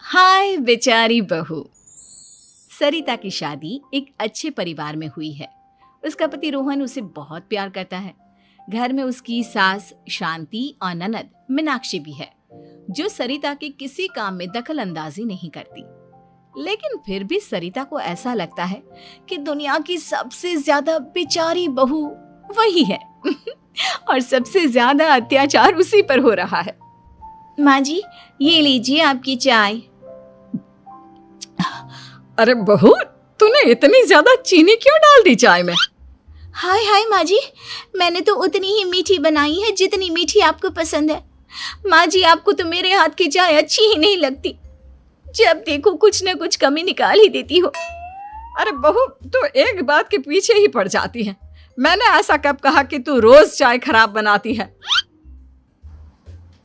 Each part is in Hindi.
हाय बेचारी बहू। सरिता की शादी एक अच्छे परिवार में हुई है। उसका पति रोहन उसे बहुत प्यार करता है। घर में उसकी सास शांति और ननद मीनाक्षी भी है, जो सरिता के किसी काम में दखल अंदाजी नहीं करती। लेकिन फिर भी सरिता को ऐसा लगता है कि दुनिया की सबसे ज्यादा बेचारी बहू वही है और सबसे ज्यादा अत्याचार उसी पर हो रहा है। माँ जी, ये लीजिए आपकी चाय। अरे बहू, तूने इतनी ज्यादा चीनी क्यों डाल दी चाय में? हाय हाय माँ जी, मैंने तो उतनी ही मीठी बनाई है जितनी मीठी आपको पसंद है। माँ जी, आपको तो मेरे हाथ की चाय अच्छी ही नहीं लगती। जब देखो कुछ न कुछ कमी निकाल ही देती हो। अरे बहू, तू एक बात के पीछे ही पड़ जाती है। मैंने ऐसा कब कहा कि तू रोज चाय खराब बनाती है?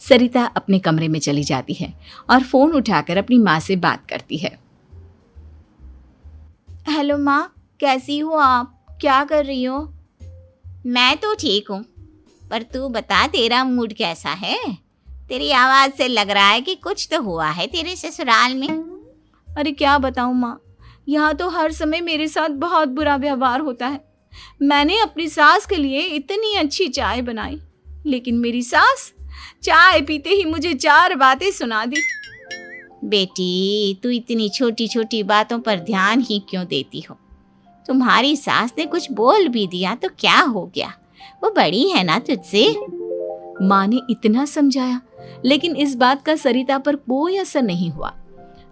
सरिता अपने कमरे में चली जाती है और फोन उठाकर अपनी माँ से बात करती है। हेलो माँ, कैसी हो आप? क्या कर रही हो? मैं तो ठीक हूँ, पर तू बता, तेरा मूड कैसा है? तेरी आवाज़ से लग रहा है कि कुछ तो हुआ है तेरे ससुराल में। अरे क्या बताऊँ माँ, यहाँ तो हर समय मेरे साथ बहुत बुरा व्यवहार होता है। मैंने अपनी सास के लिए इतनी अच्छी चाय बनाई, लेकिन मेरी सास चाय पीते ही मुझे 4 बातें सुना दी। बेटी, तू इतनी छोटी छोटी बातों पर ध्यान ही क्यों देती हो? तुम्हारी सास ने कुछ बोल भी दिया तो क्या हो गया, वो बड़ी है ना तुझसे। माँ ने इतना समझाया, लेकिन इस बात का सरिता पर कोई असर नहीं हुआ।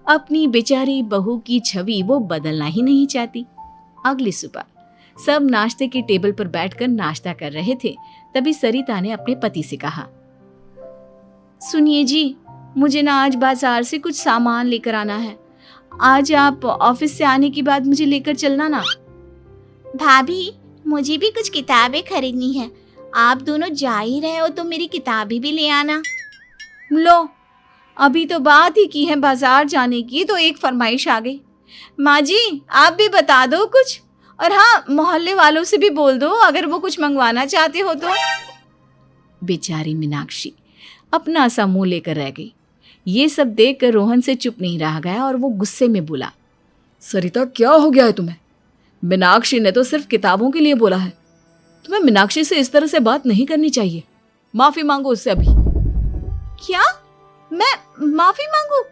अपनी बेचारी बहू की छवि वो बदलना ही नहीं चाहती। अगली सुबह सब नाश्ते की टेबल पर बैठकर नाश्ता कर रहे थे, तभी सरिता ने अपने पति से कहा, सुनिए जी, मुझे ना आज बाजार से कुछ सामान लेकर आना है। आज आप ऑफिस से आने के बाद मुझे लेकर चलना ना। भाभी, मुझे भी कुछ किताबें खरीदनी है। आप दोनों जा ही रहे हो तो मेरी किताबें भी ले आना। लो, अभी तो बात ही की है बाजार जाने की, तो एक फरमाइश आ गई। माँ जी, आप भी बता दो कुछ, और हाँ, मोहल्ले वालों से भी बोल दो अगर वो कुछ मंगवाना चाहते हो तो। बेचारी मीनाक्षी अपना सा मुंह लेकर रह गई। ये सब देखकर रोहन से चुप नहीं रह गया और वो गुस्से में बोला, सरिता, क्या हो गया है तुम्हें? मीनाक्षी ने तो सिर्फ किताबों के लिए बोला है। तुम्हें मीनाक्षी से इस तरह से बात नहीं करनी चाहिए। माफी मांगो उससे अभी। क्या? मैं माफी मांगू?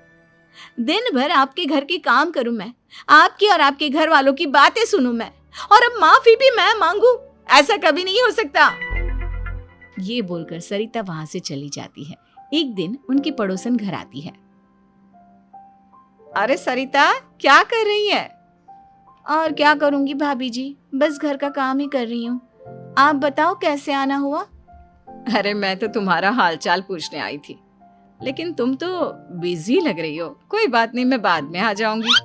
दिन भर आपके घर के काम करूं मैं, आपकी और आपके घर वालों की बातें सुनूं मैं, और अब माफी भी मैं मांगू? ऐसा कभी नहीं हो सकता। ये बोलकर सरिता वहां से चली जाती है। एक दिन उनकी पड़ोसन घर आती है। अरे सरिता, क्या कर रही है? और क्या करूंगी भाभी जी, बस घर का काम ही कर रही हूँ। आप बताओ कैसे आना हुआ? अरे मैं तो तुम्हारा हालचाल पूछने आई थी, लेकिन तुम तो बिजी लग रही हो। कोई बात नहीं, मैं बाद में आ जाऊंगी।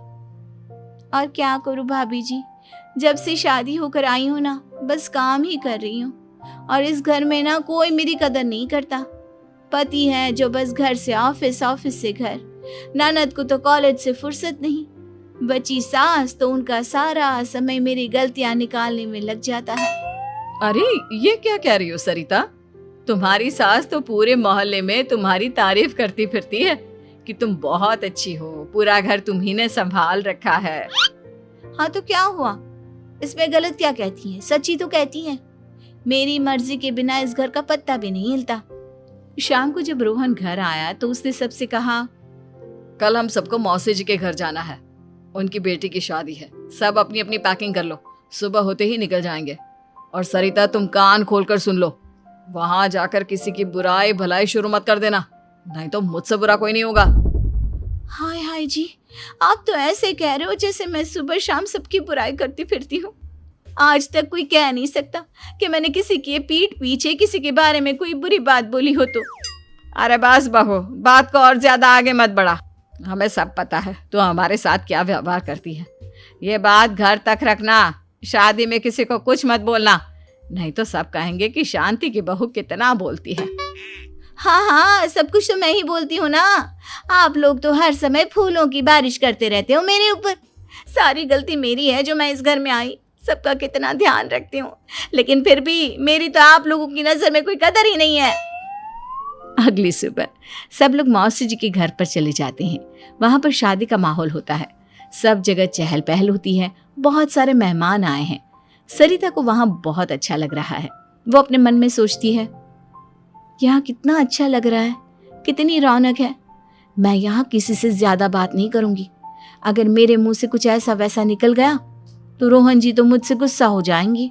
और क्या करूं भाभी जी, जब से शादी होकर आई हूं ना, बस काम ही कर रही हूँ। और इस घर में ना कोई मेरी कदर नहीं करता। पति है जो बस घर से ऑफिस, ऑफिस से घर। ननद को तो कॉलेज से फुर्सत नहीं। बची सास तो उनका सारा समय मेरी गलतियां निकालने में लग जाता है। अरे ये क्या कह रही हो सरिता? तुम्हारी सास तो पूरे मोहल्ले में तुम्हारी तारीफ करती फिरती है कि तुम बहुत अच्छी हो, पूरा घर तुम्ही ने संभाल रखा है। हाँ तो क्या हुआ, इसमें गलत क्या कहती हैं? सच्ची तो कहती हैं। मेरी मर्जी के बिना इस घर का पत्ता भी नहीं हिलता। शाम को जब रोहन घर आया तो उसने सबसे कहा, कल हम सबको मौसी जी के घर जाना है। उनकी बेटी की शादी है। सब अपनी अपनी पैकिंग कर लो, सुबह होते ही निकल जाएंगे। और सरिता, तुम कान खोलकर सुन लो, वहां जाकर किसी की बुराई भलाई शुरू मत कर देना, नहीं तो मुझसे बुरा कोई नहीं होगा। हाय हाय जी, आप तो ऐसे कह रहे हो जैसे मैं सुबह शाम सबकी बुराई करती फिरती हूँ। आज तक कोई कह नहीं सकता कि मैंने किसी की पीठ पीछे किसी के बारे में कोई बुरी बात बोली हो तो। अरे बस बहू, बात को और ज्यादा आगे मत बढ़ा। हमें सब पता है तो हमारे साथ क्या व्यवहार करती है। ये बात घर तक रखना, शादी में किसी को कुछ मत बोलना, नहीं तो सब कहेंगे कि शांति की बहू कितना बोलती है। हाँ हाँ, सब कुछ तो मैं ही बोलती हूँ ना। आप लोग तो हर समय फूलों की बारिश करते रहते हो मेरे ऊपर। सारी गलती मेरी है जो मैं इस घर में आई। सबका कितना ध्यान रखती हूँ, लेकिन फिर भी मेरी तो आप लोगों की नजर में कोई कदर ही नहीं है। अगली सुबह सब लोग मौसी जी के घर पर चले जाते हैं। वहां पर शादी का माहौल होता है, सब जगह चहल पहल होती है, बहुत सारे मेहमान आए हैं। सरिता को वहां बहुत अच्छा लग रहा है। वो अपने मन में सोचती है, यहाँ कितना अच्छा लग रहा है, कितनी रौनक है। मैं यहाँ किसी से ज्यादा बात नहीं करूंगी। अगर मेरे मुंह से कुछ ऐसा वैसा निकल गया तो रोहन जी तो मुझसे गुस्सा हो जाएंगी।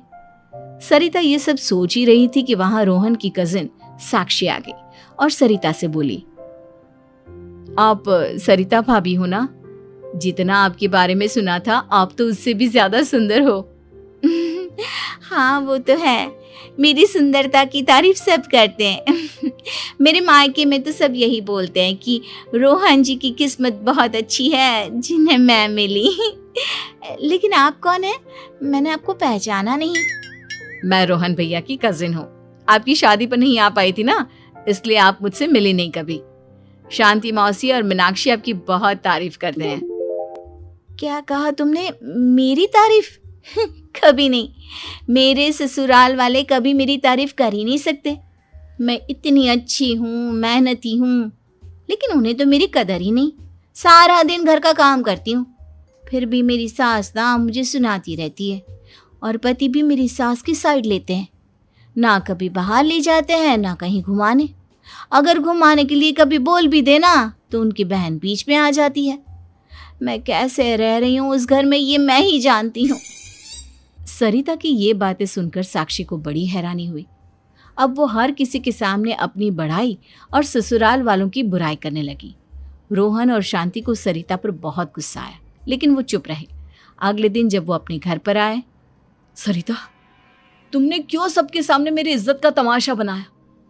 सरिता ये सब सोच ही रही थी कि वहां रोहन की कजिन साक्षी आ गई और सरिता से बोली, आप सरिता भाभी हो ना? जितना आपके बारे में सुना था आप तो उससे भी ज्यादा सुंदर हो। हाँ वो तो है, मेरी सुंदरता की तारीफ सब करते हैं। मेरे मायके में तो सब यही बोलते हैं कि रोहन जी की किस्मत बहुत अच्छी है जिन्हें मैं मिली। लेकिन आप कौन है? मैंने आपको पहचाना नहीं। मैं रोहन भैया की कजिन हूँ। आपकी शादी पर नहीं आ पाई थी ना, इसलिए आप मुझसे मिली नहीं कभी। शांति मौसी और मीनाक्षी आपकी बहुत तारीफ करते हैं। क्या कहा तुमने? मेरी तारीफ? कभी नहीं। मेरे ससुराल वाले कभी मेरी तारीफ कर ही नहीं सकते। मैं इतनी अच्छी हूँ, मेहनती हूँ, लेकिन उन्हें तो मेरी कदर ही नहीं। सारा दिन घर का काम करती हूँ, फिर भी मेरी सास ना मुझे सुनाती रहती है और पति भी मेरी सास की साइड लेते हैं। ना कभी बाहर ले जाते हैं ना कहीं घुमाने। अगर घुमाने के लिए कभी बोल भी देना तो उनकी बहन बीच में आ जाती है। मैं कैसे रह रही हूँ उस घर में ये मैं ही जानती हूँ। सरिता की ये बातें सुनकर साक्षी को बड़ी हैरानी हुई। अब वो हर किसी के सामने अपनी बढ़ाई और ससुराल वालों की बुराई करने लगी। रोहन और शांति को सरिता पर बहुत गुस्सा आया, लेकिन वो चुप रहे। अगले दिन जब वो अपने घर पर आए, सरिता, तुमने क्यों सबके सामने मेरी इज्जत का तमाशा बनाया?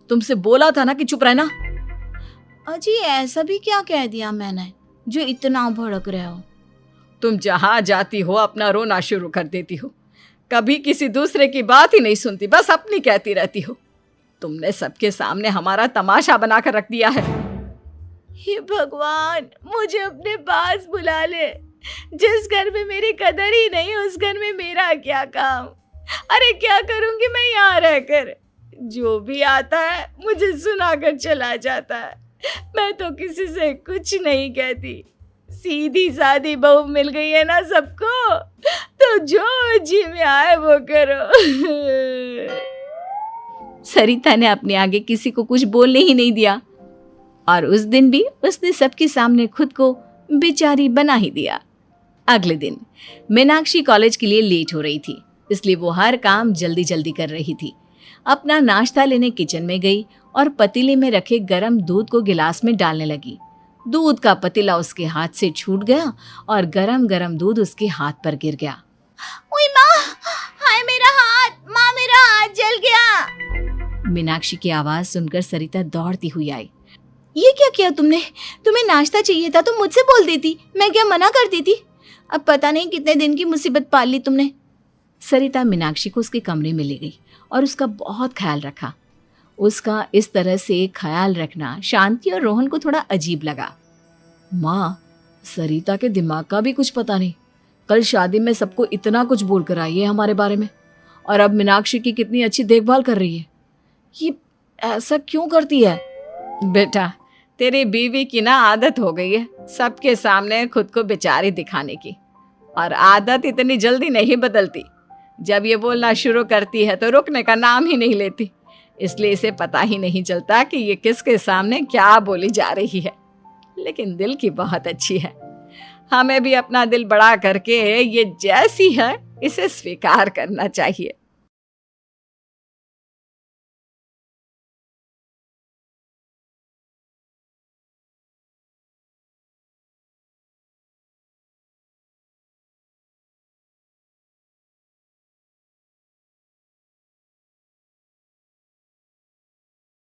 तुमसे बोला था ना कि चुप रहना। अजी ऐसा भी क्या कह दिया मैंने जो इतना भड़क रहे हो? तुम जहां जाती हो अपना रोना शुरू कर देती हो, कभी किसी दूसरे की बात ही नहीं सुनती, बस अपनी कहती रहती हो। तुमने सबके सामने हमारा तमाशा बनाकर रख दिया है। हे भगवान, मुझे अपने पास बुला ले। जिस घर में मेरी कदर ही नहीं उस घर में मेरा क्या काम? अरे क्या करूंगी मैं यहाँ रहकर? जो भी आता है मुझे सुनाकर चला जाता है। मैं तो किसी से कुछ नहीं कहती। सीधी सादी बहू मिल गई है ना सबको, तो जो जी में आए वो करो। सरिता ने अपने आगे किसी को कुछ बोलने ही नहीं दिया और उस दिन भी उसने सबके सामने खुद को बेचारी बना ही दिया। अगले दिन मीनाक्षी कॉलेज के लिए लेट हो रही थी, इसलिए वो हर काम जल्दी जल्दी कर रही थी। अपना नाश्ता लेने किचन में गई और पतीले में रखे गरम दूध को गिलास में डालने लगी। दूध का पतीला उसके हाथ से छूट गया और गरम गरम दूध उसके हाथ पर गिर गया। ओए माँ, हाय मेरा हाथ, माँ मेरा हाथ जल गया। मीनाक्षी की आवाज सुनकर सरिता दौड़ती हुई आई। ये क्या किया तुमने? तुम्हें नाश्ता चाहिए था तो मुझसे बोल देती, मैं क्या मना करती थी? अब पता नहीं कितने दिन की मुसीबत पाल ली तुमने। सरिता मीनाक्षी को उसके कमरे में ले गई और उसका बहुत ख्याल रखा। उसका इस तरह से ख्याल रखना शांति और रोहन को थोड़ा अजीब लगा। माँ, सरिता के दिमाग का भी कुछ पता नहीं। कल शादी में सबको इतना कुछ बोल कर आई है हमारे बारे में, और अब मीनाक्षी की कितनी अच्छी देखभाल कर रही है। ये ऐसा क्यों करती है? बेटा, तेरी बीवी की ना आदत हो गई है सबके सामने खुद को बेचारी दिखाने की, और आदत इतनी जल्दी नहीं बदलती। जब ये बोलना शुरू करती है तो रुकने का नाम ही नहीं लेती, इसलिए इसे पता ही नहीं चलता कि ये किसके सामने क्या बोली जा रही है। लेकिन दिल की बहुत अच्छी है। हमें भी अपना दिल बड़ा करके ये जैसी है इसे स्वीकार करना चाहिए।